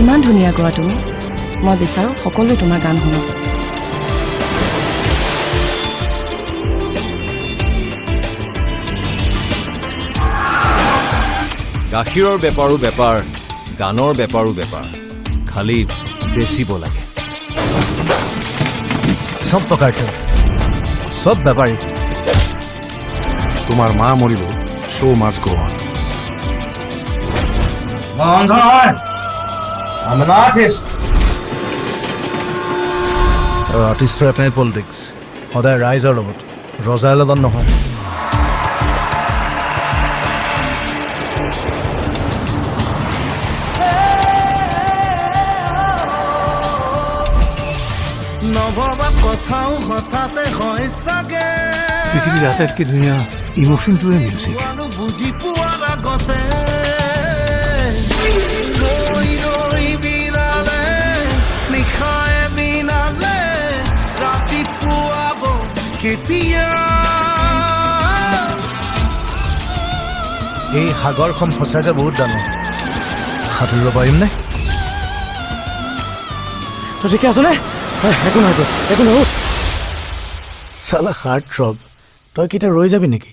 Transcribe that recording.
ইমান ধুনীয়া গোৱা তুমি মই বিচাৰো সকলোৱে তোমাৰ গান শুনক গাখীৰৰ বেপাৰো বেপাৰ গানৰ বেপাৰো বেপাৰ খালি বেচিব লাগে সব প্ৰকাৰ খেল সব বেপাৰী তোমাৰ মা মৰিব show' must go on I'm an artist. আৰ্টিষ্টৰ এটাই পলিটিক্স সদায় ৰাইজৰ লগত ৰজাৰ লগত নহয় নভবা কথাও হঠাতে হয় চাগে পৃথিৱীৰ আটাইতকৈ ধুনীয়া ইমোশ্যনটোৱে মিউজিক বুজি পোৱাৰ আগতে ৰৈ ৰৈ বিনালে নিশাই বিনালে ৰাতিপুৱাব কেতিয়া এই সাগৰখন সঁচাকৈ বহুত ডাঙৰ সাঁতুৰিব পাৰিমনে তই ঠিকে আছ নে একো নহয় একো নহয় চালা হাৰ্ট থ্ৰব তই কেতিয়া ৰৈ যাবি নেকি